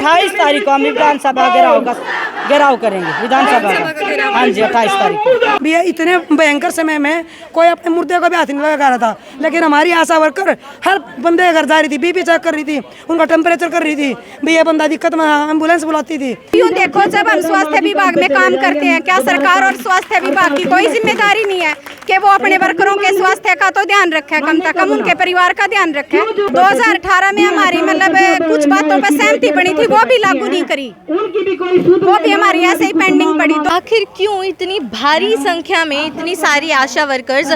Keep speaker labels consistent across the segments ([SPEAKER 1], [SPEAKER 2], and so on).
[SPEAKER 1] 28 तारीख को हम विधानसभा घेराव करेंगे विधानसभा का। हाँ जी 28 तारीख को।
[SPEAKER 2] भैया इतने भयंकर समय में कोई अपने मुर्दे को भी हाथ नहीं लगा रहा था, लेकिन हमारी आशा वर्कर हर बंदे के घर जा रही थी, बीपी चेक कर रही थी, उनका टेम्परेचर कर रही थी। भैया बंदा दिक्कत में एम्बुलेंस बुलाती थी।
[SPEAKER 3] यूँ देखो, जब हम स्वास्थ्य विभाग में काम करते हैं, क्या सरकार और स्वास्थ्य विभाग की कोई जिम्मेदारी नहीं है कि वो अपने वर्करों के स्वास्थ्य का तो ध्यान रखे, कम से कम उनके परिवार का ध्यान रखे। 2018 में हमारी मतलब कुछ बातों पर सहमति बनी थी, वो भी लागू नहीं करी, वो भी हमारी ऐसे ही पेंडिंग पड़ी।
[SPEAKER 4] तो आखिर क्यों इतनी भारी संख्या में इतनी सारी आशा वर्कर्स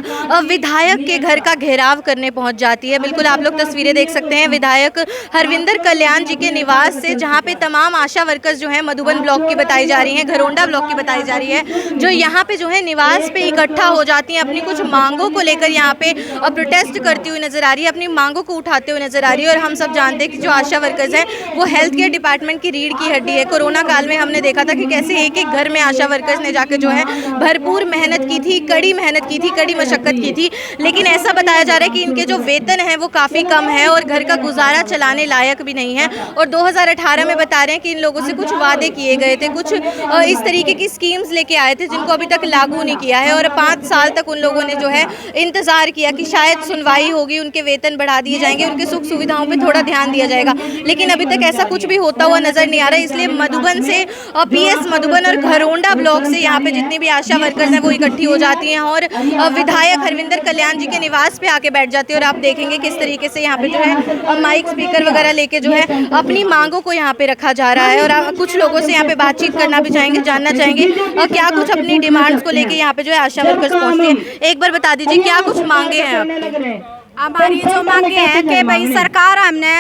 [SPEAKER 4] विधायक के घर का घेराव करने पहुंच जाती है? बिल्कुल आप लोग तस्वीरें देख सकते हैं विधायक हरविंदर कल्याण जी के निवास से, जहां पे तमाम आशा वर्कर्स जो है मधुबन ब्लॉक की बताई जा रही हैं, घरोंडा ब्लॉक की बताई जा रही है, जो यहाँ पे जो है निवास पे इकट्ठा हो जाती हैं, अपनी कुछ मांगों को लेकर यहाँ पे प्रोटेस्ट करती हुई नजर आ रही है, अपनी मांगों को उठाते हुए नजर आ रही है। और हम सब जानते हैं कि जो आशा वर्कर्स हैं वो हेल्थ केयर डिपार्टमेंट की रीढ़ की हड्डी है। कोरोना काल में हमने देखा था कि कैसे एक एक घर में आशा वर्कर्स ने जाकर जो है भरपूर मेहनत की थी, कड़ी मेहनत की थी, कड़ी मशक्कत की थी, लेकिन ऐसा बताया जा रहा है कि इनके जो वेतन है वो काफ़ी कम है और घर का गुजारा चलाने लायक भी नहीं है। और 2018 में बता रहे हैं कि इन लोगों से कुछ वादे किए गए थे, कुछ इस तरीके की स्कीम्स लेके आए थे जिनको अभी तक लागू नहीं किया है। और 5 साल तक उन लोगों ने जो है इंतज़ार किया कि शायद सुनवाई होगी, उनके वेतन बढ़ा दिए जाएंगे, उनके सुख सुविधाओं पर थोड़ा ध्यान दिया जाएगा, लेकिन अभी तक ऐसा कुछ भी होता हुआ नजर नहीं आ रहा है। इसलिए मधुबन से पीएस मधुबन और घरोंडा ब्लॉक से यहाँ पे जितनी भी आशा वर्कर्स हैं वो इकट्ठी हो जाती हैं और विधायक हरविंदर कल्याण जी के निवास पे आके बैठ जाती है। और आप देखेंगे किस तरीके से यहाँ पे जो है माइक स्पीकर वगैरह लेके जो है अपनी मांगों को यहाँ पे रखा जा रहा है। और आप कुछ लोगों से यहाँ पे बातचीत करना भी चाहेंगे, जानना चाहेंगे और क्या कुछ अपनी डिमांड्स को लेके यहाँ पे जो है आशा वर्कर्स पहुँचते हैं। एक बार बता दीजिए क्या कुछ मांगे हैं आपकी?
[SPEAKER 3] हमारी जो मांगे हैं कि भाई सरकार हमने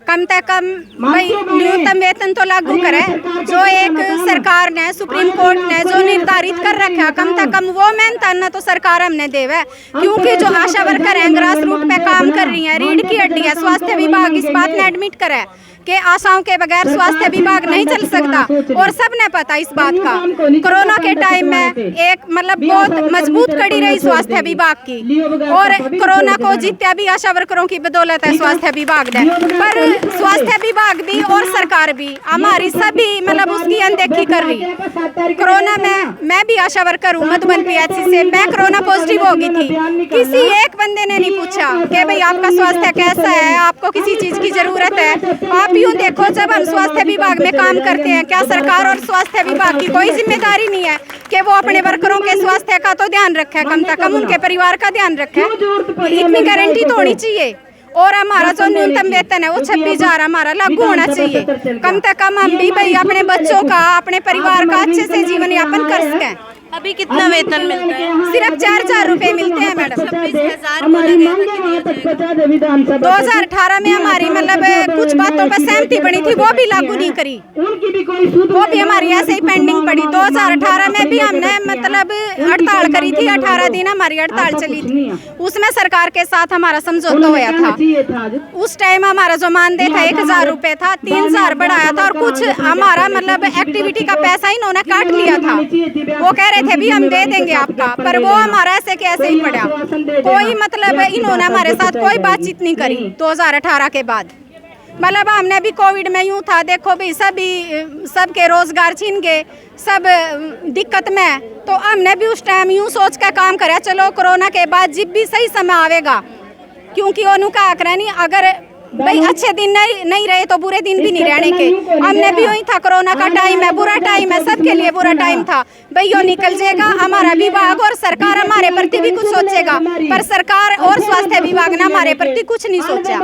[SPEAKER 3] कम से कम भाई न्यूनतम वेतन तो लागू करे, जो एक सरकार ने सुप्रीम कोर्ट ने जो निर्धारित कर रखा कम से कम वो मेहनत तो सरकार हमने देवे, क्योंकि जो आशा वर्कर हैं ग्रास रूट पे काम कर रही हैं, रीढ़ की हड्डी है। स्वास्थ्य विभाग इस बात ने एडमिट करे कि आशाओं के बगैर स्वास्थ्य विभाग नहीं चल सकता और सबने पता इस बात का। कोरोना के टाइम में एक मतलब बहुत मजबूत कड़ी रही स्वास्थ्य विभाग की और कोरोना को जीत्या भी आशा वर्करों की बदौलत है स्वास्थ्य विभाग ने। पर स्वास्थ्य विभाग भी और सरकार भी हमारी सभी मतलब उसकी अनदेखी कर रही। कोरोना में मैं भी आशा वर्कर हूँ मधुबन पीएचसी से, मैं कोरोना पॉजिटिव हो गई थी, किसी एक बंदे ने नहीं पूछा कि भाई आपका स्वास्थ्य कैसा है, आपको किसी चीज की जरूरत है। आप यूँ देखो, जब हम स्वास्थ्य विभाग में काम करते हैं, क्या सरकार और स्वास्थ्य विभाग की कोई जिम्मेदारी नहीं है कि वो अपने वर्करों के स्वास्थ्य का तो ध्यान रखे, कम से कम उनके परिवार का ध्यान रखे। इतनी गारंटी तो होनी चाहिए। और हमारा जो न्यूनतम वेतन है वो 26,000 हमारा लागू होना चाहिए, कम से कम हम भी भाई अपने बच्चों का, अपने परिवार का अच्छे से जीवन यापन कर सकें।
[SPEAKER 4] अभी कितना वेतन मिलता है?
[SPEAKER 3] सिर्फ 4,000 रुपए मिलते हैं मैडम।
[SPEAKER 4] 26,000
[SPEAKER 3] 2018 में हमारी मतलब कुछ बातों पर सहमति बनी थी, वो भी लागू नहीं करी, वो भी हमारी ऐसे ही पेंडिंग पड़ी। 2018 में भी हमने मतलब हड़ताल करी थी, 18 दिन हमारी हड़ताल चली थी, उसमें सरकार के साथ हमारा समझौता हुआ था। उस टाइम हमारा जो मानदेय था 1,000 रुपए था, 3,000 बढ़ाया था और कुछ हमारा मतलब एक्टिविटी का पैसा इन्होंने काट लिया था। वो कह रहे थे भी हम दे देंगे आपका, पर वो हमारा ऐसे के ऐसे ही पड़ा। कोई मतलब इन्होंने हमारे साथ कोई बातचीत नहीं करी 2018 के बाद। मतलब हमने भी कोविड में यूँ था, देखो भी सबके रोजगार छीन गए, सब दिक्कत में, तो हमने भी उस टाइम यूँ सोच कर काम करा, चलो कोरोना के बाद जब भी सही समय आवेगा, क्योंकि उन्होंने कहा करे नहीं अगर भाई अच्छे दिन नहीं रहे तो बुरे दिन भी नहीं रहने के। हमने भी वही था, कोरोना का टाइम है, बुरा टाइम है, सबके लिए बुरा टाइम था, भाई यो निकल जाएगा। हमारा विभाग और सरकार हमारे प्रति भी कुछ सोचेगा, पर सरकार और स्वास्थ्य विभाग ने हमारे प्रति कुछ नहीं सोचा।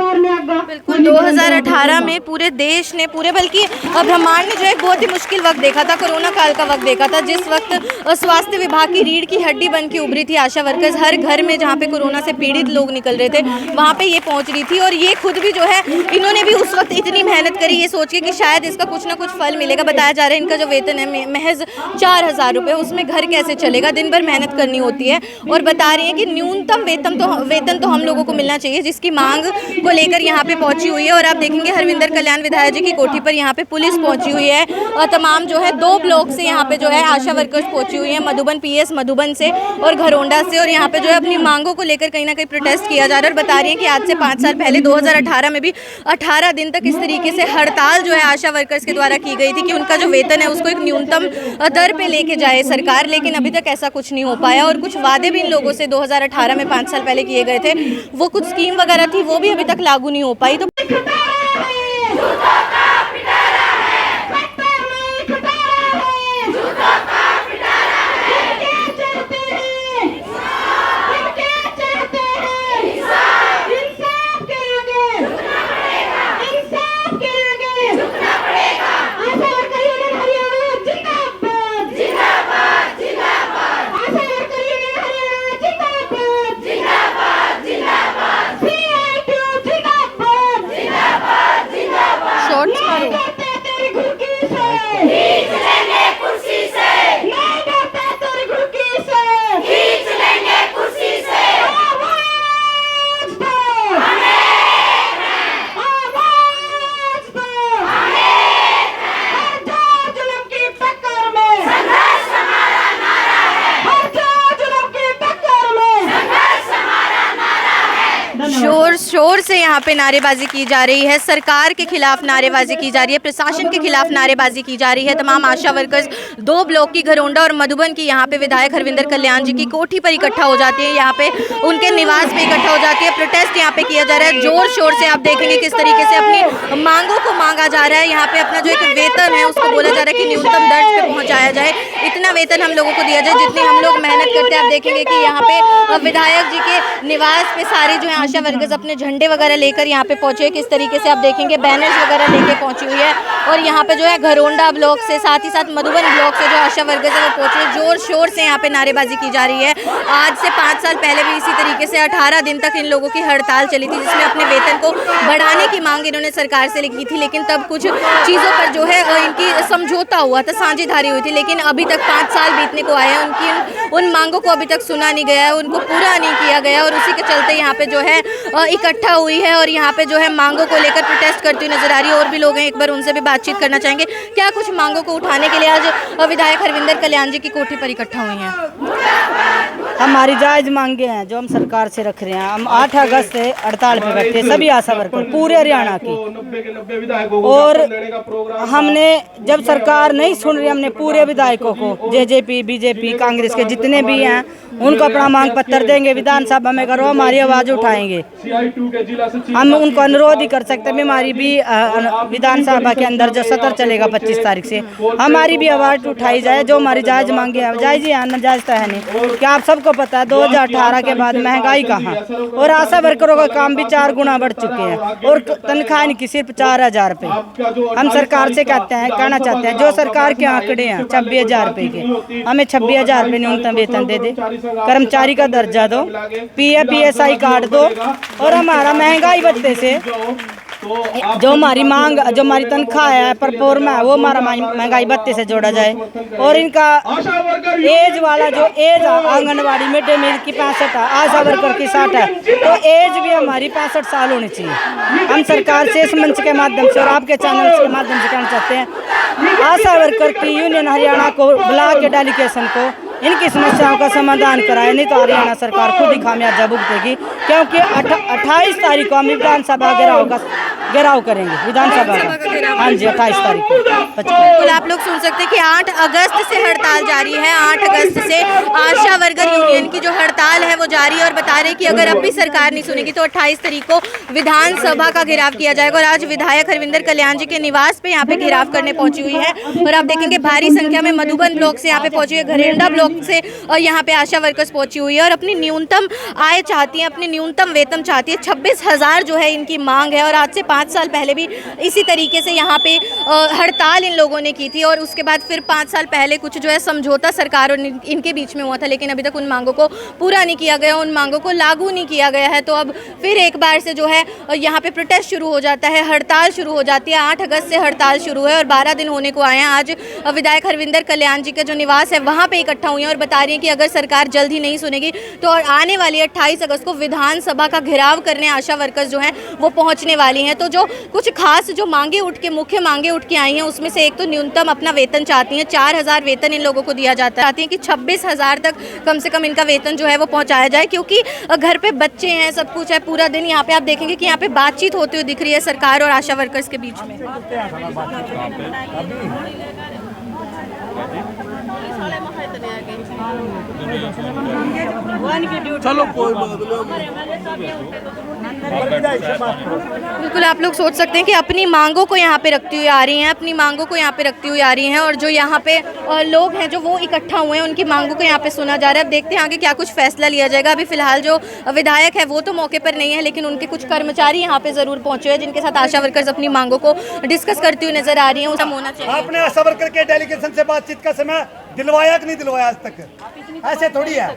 [SPEAKER 4] बिल्कुल 2018 में पूरे देश ने, पूरे बल्कि ब्रह्मांड ने जो है बहुत ही मुश्किल वक्त देखा था, कोरोना काल का वक्त देखा था, जिस वक्त स्वास्थ्य विभाग की रीढ़ की हड्डी बन के उभरी थी आशा वर्कर्स। हर घर में जहाँ पे कोरोना से पीड़ित लोग निकल रहे थे वहाँ पे ये पहुँच रही थी और ये खुद भी जो है इन्होंने भी उस वक्त इतनी मेहनत करी ये सोच के कि शायद इसका कुछ ना कुछ फल मिलेगा। बताया जा रहा है इनका जो वेतन है महज 4,000 रुपये, उसमें घर कैसे चलेगा, दिन भर मेहनत करनी होती है। और बता रही है कि न्यूनतम वेतन तो हम लोगों को मिलना चाहिए, जिसकी मांग को लेकर यहाँ पे पहुंची हुई है। और आप देखेंगे हरविंदर कल्याण विधायक जी की कोठी पर यहाँ पे पुलिस पहुंची हुई है और तमाम जो है 2 ब्लॉक से यहाँ पे जो है आशा वर्कर्स पहुंची हुई है, मधुबन पीएस मधुबन से और घरोंडा से, और यहाँ पे जो है अपनी मांगों को लेकर कहीं ना कहीं प्रोटेस्ट किया जा रहा है। और बता रही है कि आज से 5 साल पहले 2018 2018 में भी 18 दिन तक इस तरीके से हड़ताल जो है आशा वर्कर्स के द्वारा की गई थी कि उनका जो वेतन है उसको एक न्यूनतम दर पे लेके जाए सरकार, लेकिन अभी तक ऐसा कुछ नहीं हो पाया। और कुछ वादे भी इन लोगों से 2018 में 5 साल पहले किए गए थे, वो कुछ स्कीम वगैरह थी, वो भी अभी तक लागू नहीं हो पाई। तो शोर से यहाँ पे नारेबाजी की जा रही है, सरकार के खिलाफ नारेबाजी की जा रही है, प्रशासन के खिलाफ नारेबाजी की जा रही है। तमाम आशा वर्कर्स 2 ब्लॉक की घरोंडा और मधुबन की यहाँ पे विधायक हरविंदर कल्याण जी की कोठी पर इकट्ठा हो जाती है, यहाँ पे उनके निवास पे इकट्ठा हो जाती है। प्रोटेस्ट यहाँ पे किया जा रहा है जोर शोर से। आप देखेंगे किस तरीके से अपनी मांगों को मांगा जा रहा है। यहाँ पे अपना जो एक वेतन है उसको बोला जा रहा है कि न्यूनतम दर्ज पे पहुँचाया जाए, इतना वेतन हम लोगों को दिया जाए जितनी हम लोग मेहनत करते हैं। आप देखेंगे कि यहाँ पे विधायक जी के निवास पे सारे जो है आशा वर्कर्स अपने झंडे वगैरह लेकर यहाँ पे पहुंचे। किस तरीके से आप देखेंगे बैनर्स वगैरह लेके पहुंची हुई है। और यहाँ पे जो है घरोंडा ब्लॉक से, साथ ही साथ मधुबन ब्लॉक से जो आशा वर्कर्स है वो पहुंचे। जोर शोर से यहाँ पे नारेबाजी की जा रही है। आज से 5 साल पहले भी इसी तरीके से 18 दिन तक इन लोगों की हड़ताल चली थी, जिसमें अपने वेतन को बढ़ाने की मांग इन्होंने सरकार से की थी। लेकिन तब कुछ चीज़ों पर जो है इनकी समझौता हुआ था, साझेदारी हुई थी। लेकिन अभी तक 5 साल बीतने को आए हैं, उनकी उन मांगों को अभी तक सुना नहीं गया है, उनको पूरा नहीं किया गया। और उसी के चलते यहाँ पे जो है इकट्ठा हुई है और यहाँ पे जो है मांगों को लेकर प्रोटेस्ट करती हुई नजर आ रही है। और भी लोग हैं, एक बार उनसे भी बातचीत करना चाहेंगे। क्या कुछ मांगों को उठाने के लिए आज विधायक हरविंदर कल्याण जी की कोठी पर इकट्ठा हुई हैं?
[SPEAKER 1] हमारी जायज मांगे हैं जो हम सरकार से रख रहे हैं। हम 8 अगस्त से हड़ताल पे बैठे, सभी आशा वर्कर पूरे हरियाणा की। और हमने जब सरकार नहीं सुन रही, हमने पूरे विधायकों को, जेजेपी, बीजेपी, कांग्रेस के जितने भी हैं, उनको अपना मांग पत्र देंगे, विधानसभा में करो, हमारी आवाज़ उठाएंगे। हम उनको अनुरोध ही कर सकते हैं। हमारी भी विधानसभा के अंदर जो सत्र चलेगा 25 तारीख से, हमारी भी आवाज़ उठाई जाए। जो हमारी जायज मांगे हैं, जायज ही है, नाजायज तो है नहीं। क्या आप सबको पता है 2018 के बाद महंगाई कहाँ, और आशा वर्करों का काम भी 4 गुना बढ़ चुके हैं और तनख्वाह नहीं की सिर्फ 4000 रुपये। हम सरकार से कहना चाहते हैं जो सरकार के आंकड़े हैं 26,000 रुपये के, हमें 26,000 रुपये न्यूनतम वेतन दे दे, कर्मचारी का दर्जा दो, PFPSI कार्ड दो। और हमारा महंगाई बढ़ने से जो हमारी मांग, जो हमारी तनख्वाह है, परफॉर्मा है, वो हमारा महंगाई भत्ते से जोड़ा जाए। और इनका एज वाला जो age anganwadi mid day meal की 65 है, आशा वर्कर की 60 है, तो एज भी हमारी 65 साल होनी चाहिए। हम सरकार से इस मंच के माध्यम से और आपके चैनल के माध्यम से कहना चाहते हैं, आशा वर्कर की यूनियन हरियाणा को बुला के डेलीगेशन को इनकी समस्याओं का समाधान कराए, नहीं तो हरियाणा सरकार खुद ही खामियाजा भुगतेगी। क्योंकि 28 तारीख को हम विधानसभा घेराव करेंगे, विधानसभा का। हाँ जी, 28 तारीख को।
[SPEAKER 4] बिल्कुल आप लोग सुन सकते हैं कि 8 अगस्त से हड़ताल जारी है। 8 अगस्त से आशा वर्कर यूनियन की जो हड़ताल है वो जारी है और बता रहे कि अगर अब भी सरकार नहीं सुनेगी तो 28 तारीख को विधानसभा का घेराव किया जाएगा। और आज विधायक हरविंदर कल्याण जी के निवास पे यहाँ पे घेराव करने पहुंची हुई है। और आप देखेंगे भारी संख्या में मधुबन ब्लॉक से यहाँ पे पहुंची हुई है, घरेंडा ब्लॉक से और यहाँ पे आशा वर्कर्स पहुंची हुई है और अपनी न्यूनतम आय चाहती है, अपनी न्यूनतम वेतन चाहती है। 26,000 जो है इनकी मांग है। और आज से 5 साल पहले भी इसी तरीके से यहाँ पे हड़ताल इन लोगों ने की थी और उसके बाद फिर 5 साल पहले कुछ जो है समझौता सरकार और इनके बीच में हुआ था, लेकिन अभी तक उन मांगों को पूरा नहीं किया गया, उन मांगों को लागू नहीं किया गया है। तो अब फिर एक बार से जो है यहाँ पे प्रोटेस्ट शुरू हो जाता है, हड़ताल शुरू हो जाती है। 8 अगस्त से हड़ताल शुरू है और 12 दिन होने को आए हैं। आज विधायक हरविंदर कल्याण जी का जो निवास है वहाँ पे इकट्ठा हुई हैं और बता रही हैं कि अगर सरकार जल्द ही नहीं सुनेगी तो आने वाली 28 अगस्त को विधानसभा का घेराव करने आशा वर्कर्स जो हैं वो पहुँचने वाली हैं। तो जो कुछ खास जो मांगे उठ के मुख्य मांगे उठ के आई हैं, उसमें से एक तो न्यूनतम अपना वेतन चाहती हैं, 4,000 वेतन इन लोगों को दिया जाता है। चाहती हैं कि 26,000 तक कम से कम इनका वेतन जो है वो पहुंचाया जाए, क्योंकि घर पे बच्चे हैं, सब कुछ है। पूरा दिन यहाँ पे आप देखेंगे कि यहाँ पे बातचीत होती हुई दिख रही है सरकार और आशा वर्कर्स के बीच में।
[SPEAKER 5] चलो कोई बात
[SPEAKER 4] बिल्कुल आप लोग सोच सकते हैं कि अपनी मांगों को यहाँ पे रखती हुई आ रही हैं, अपनी मांगों को यहाँ पे रखती हुई आ रही हैं, और जो यहाँ पे लोग हैं जो वो इकट्ठा हुए हैं, उनकी मांगों को यहाँ पे सुना जा रहा है। अब देखते हैं आगे क्या कुछ फैसला लिया जाएगा। अभी फिलहाल जो विधायक है वो तो मौके पर नहीं है, लेकिन उनके कुछ कर्मचारी यहाँ पे जरूर पहुंचे हैं, जिनके साथ आशा वर्कर्स अपनी मांगों को डिस्कस करती हुई नजर आ रही है। होना चाहिए।
[SPEAKER 6] आपने आशा वर्कर के डेलीगेशन से बातचीत का समय दिलवाया कि नहीं दिलवाया आज तक? ऐसे थोड़ी है,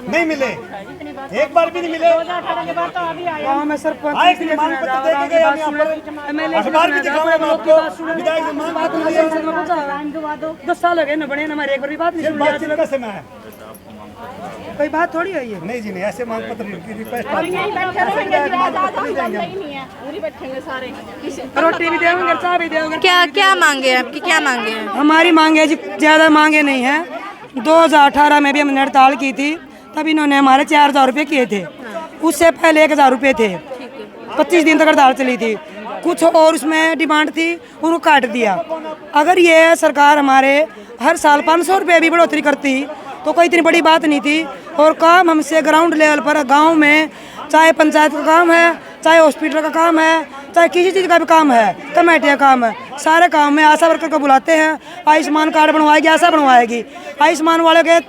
[SPEAKER 6] नहीं मिले, एक बार भी नहीं मिले। आए कि मांग पत्र देके गए हम यहाँ पर, अखबार भी दिखाऊंगा मैं आपको। विधायक से मांग पत्र दिए,
[SPEAKER 2] 10 साल हो गए ना बने ना, हमारे एक बार भी बात नहीं सुनी।
[SPEAKER 6] बातचीत का समय है,
[SPEAKER 2] कोई बात थोड़ी है ये।
[SPEAKER 6] नहीं जी नहीं, ऐसे मांग पत्र की रिक्वेस्ट
[SPEAKER 2] रोटी भी देंगे, चाय भी देंगे।
[SPEAKER 4] क्या मांगे हैं आपकी, क्या मांगे हैं?
[SPEAKER 2] हमारी मांगे जी ज़्यादा मांगे नहीं है। 2018 में भी हमने हड़ताल की थी, तब इन्होंने हमारे 4,000 रुपये किए थे। उससे पहले 1,000 रुपये थे। 25 दिन तक हड़ताल चली थी। कुछ और उसमें डिमांड थी, उनको काट दिया। अगर ये सरकार हमारे हर साल 500 रुपये भी बढ़ोतरी करती तो कोई इतनी बड़ी बात नहीं थी। और काम हमसे ग्राउंड लेवल पर गांव में, चाहे पंचायत का काम है, चाहे हॉस्पिटल का काम है, चाहे किसी चीज़ का भी काम है, कमेटी का काम है, सारे काम में आशा वर्कर को बुलाते हैं। आयुष्मान कार्ड बनवाएगी, आशा बनवाएगी, आयुष्मान वाले के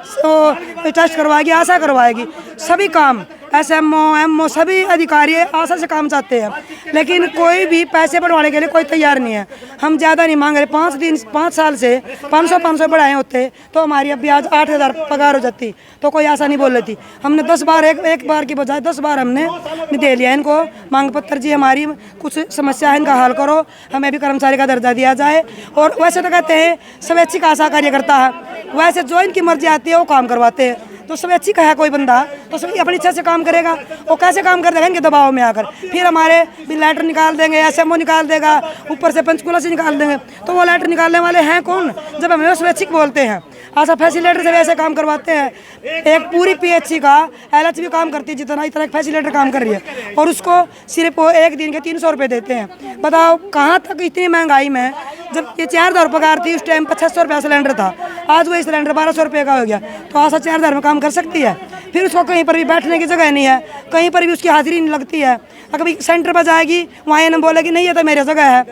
[SPEAKER 2] टेस्ट करवाएगी, आशा करवाएगी। सभी काम SMO MO सभी अधिकारी आशा से काम चाहते हैं, लेकिन कोई भी पैसे बढ़वाने के लिए कोई तैयार नहीं है। हम ज़्यादा नहीं मांग रहे। 5 साल से 500 बढ़ाए होते तो हमारी अभी आज 8,000 पगार हो जाती, तो कोई आशा नहीं बोल रही थी। हमने 10 बार एक बार की बजाय 10 बार हमने दे लिया इनको मांग पत्र। जी हमारी कुछ समस्या है, इनका हल करो, हमें भी कर्मचारी का दर्जा दिया जाए। और वैसे तो कहते हैं स्वैच्छिक आशा कार्यकर्ता है, वैसे जो इनकी मर्जी आती है वो काम करवाते हैं। तो स्वैच्छिक है कोई बंदा तो सभी अपनी इच्छा से काम करेगा। वो कैसे काम कर देगा? इनके दबाव में आकर फिर हमारे भी लेटर निकाल देंगे, SMO निकाल देगा, ऊपर से पंचकूला से निकाल देंगे। तो वो लेटर निकालने वाले हैं कौन जब हमें स्वैच्छिक बोलते हैं? आशा फैसिलेटर से वैसे काम करवाते हैं। एक पूरी PHC का LH भी काम करती है जितना, इतना एक फैसिलेटर काम कर रही है, और उसको सिर्फ वो एक दिन के 300 रुपये देते हैं। बताओ कहाँ तक इतनी महंगाई में, जब ये 4,000 पगार थी उस टाइम 2500 रुपया सिलेंडर था, आज वही सिलेंडर 1200 रुपये का हो गया। तो आशा 4,000 में काम कर सकती है? फिर उसको कहीं पर भी बैठने की जगह नहीं है, कहीं पर भी उसकी हाजिरी नहीं लगती है। कभी सेंटर पर जाएगी, वहाँ ये बोलेगी नहीं ये तो मेरी जगह है।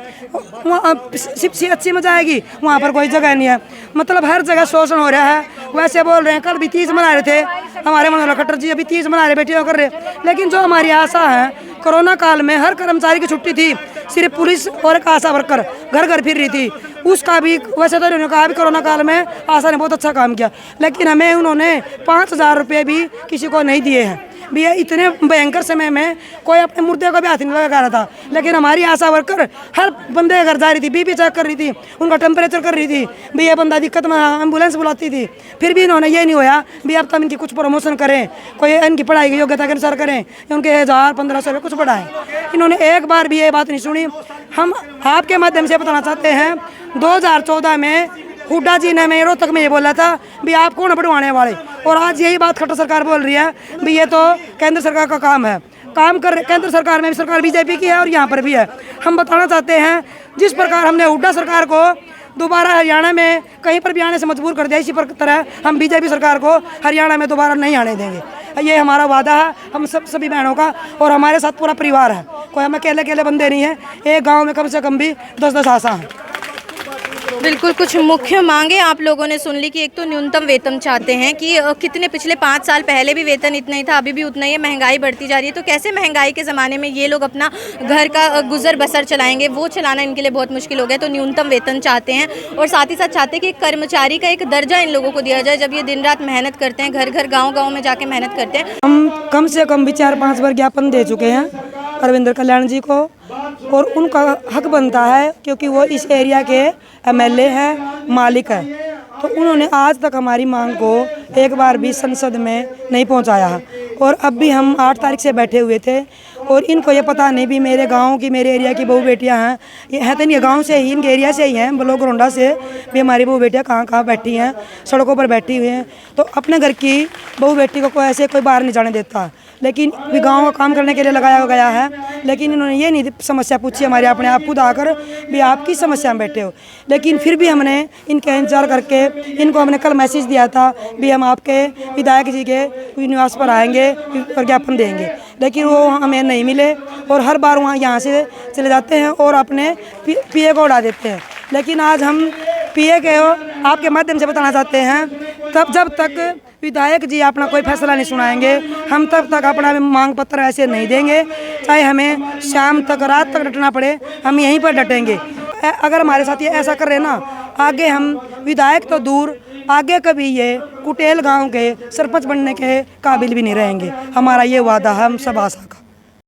[SPEAKER 2] वहाँ CHC में जाएगी, वहाँ पर कोई जगह नहीं है। मतलब हर जगह शोषण हो रहा है। वैसे बोल रहे हैं, कल भी 30 मना रहे थे हमारे मनोहर खट्टर जी, अभी 30 मना रहे, बेटियों कर रहे। लेकिन जो हमारी आशा है, कोरोना काल में हर कर्मचारी की छुट्टी थी, सिर्फ पुलिस और एक आशा वर्कर घर घर फिर रही थी। उसका भी वैसे तो उन्होंने कहा भी कोरोना काल में आशा ने बहुत अच्छा काम किया, लेकिन हमें उन्होंने 5,000 रुपये भी किसी को नहीं दिए हैं। भैया इतने भयंकर समय में कोई अपने मुर्दे को भी हाथ नहीं लगा रहा था, लेकिन हमारी आशा वर्कर हर बंदे के घर जा रही थी, BP चेक कर रही थी, उनका टेम्परेचर कर रही थी। भैया बंदा दिक्कत में, एम्बुलेंस बुलाती थी। फिर भी इन्होंने ये नहीं होया भी अब तक इनकी कुछ प्रमोशन करें, कोई इनकी पढ़ाई की योग्यता के अनुसार करें, उनके 1,000-1,500 रुपये कुछ बढ़ाएं। इन्होंने एक बार भी ये बात नहीं सुनी। हम आपके माध्यम से बताना चाहते हैं, 2014 में हुड्डा जी ने मैं रोहतक में ये बोला था भी आप कौन बढ़वाने वाले, और आज यही बात खट्टर सरकार बोल रही है भी ये तो केंद्र सरकार का काम है। काम कर केंद्र सरकार में भी सरकार BJP की है और यहाँ पर भी है। हम बताना चाहते हैं, जिस प्रकार हमने हुड्डा सरकार को दोबारा हरियाणा में कहीं पर भी आने से मजबूर कर दिया, इसी तरह हम BJP सरकार को हरियाणा में दोबारा नहीं आने देंगे। ये हमारा वादा है हम सभी बहनों का, और हमारे साथ पूरा परिवार है, कोई हम अकेले बंदे नहीं हैं। एक गाँव में कम से कम भी 10-10 आशा हैं।
[SPEAKER 4] बिल्कुल कुछ मुख्य मांगे आप लोगों ने सुन ली कि एक तो न्यूनतम वेतन चाहते हैं कि कितने पिछले 5 साल पहले भी वेतन इतना ही था, अभी भी उतना ही है। महंगाई बढ़ती जा रही है, तो कैसे महंगाई के ज़माने में ये लोग अपना घर का गुजर बसर चलाएंगे, वो चलाना इनके लिए बहुत मुश्किल हो गया। तो न्यूनतम वेतन चाहते हैं, और साथ ही साथ चाहते हैं कि एक कर्मचारी का एक दर्जा इन लोगों को दिया जाए। जब ये दिन रात मेहनत करते हैं, घर घर गाँव में जाके मेहनत करते हैं।
[SPEAKER 2] हम कम से कम भी 4-5 बार ज्ञापन दे चुके हैं अरविंदर कल्याण जी को, और उनका हक बनता है क्योंकि वो इस एरिया के MLA हैं, मालिक है। तो उन्होंने आज तक हमारी मांग को एक बार भी संसद में नहीं पहुंचाया है। और अब भी हम 8 तारीख से बैठे हुए थे, और इनको ये पता नहीं भी मेरे गांव की, मेरे एरिया की बहू बेटियां हैं, ये है तो नहीं गांव से ही, इनके एरिया से ही हैं, ब्लॉक रोंडा से भी हमारी बहू बेटियां कहाँ कहाँ बैठी हैं, सड़कों पर बैठी हुई हैं। तो अपने घर की बहू बेटी को कोई ऐसे कोई बाहर नहीं जाने देता, लेकिन भी गाँव का काम करने के लिए लगाया गया है। लेकिन इन्होंने ये नहीं समस्या पूछी हमारे अपने आप खुद आकर भी आप किस समस्या में बैठे हो। लेकिन फिर भी हमने इनका इंतजार करके इनको हमने कल मैसेज दिया था भी हम आपके विधायक जी के निवास पर आएंगे, प्रज्ञापन देंगे, लेकिन वो हमें नहीं मिले और हर बार वहाँ यहाँ से चले जाते हैं और अपने पीए को उड़ा देते हैं। लेकिन आज हम पीए के आपके माध्यम से बताना चाहते हैं, तब जब तक विधायक जी अपना कोई फैसला नहीं सुनाएंगे हम तब तक अपना मांग पत्र ऐसे नहीं देंगे, चाहे हमें शाम तक रात तक डटना पड़े, हम यहीं पर डटेंगे। अगर हमारे साथ ये ऐसा कर रहे ना, आगे हम विधायक तो दूर, आगे कभी ये कुटेल गांव के सरपंच बनने के काबिल भी नहीं रहेंगे। हमारा ये वादा है हम सब आशा का।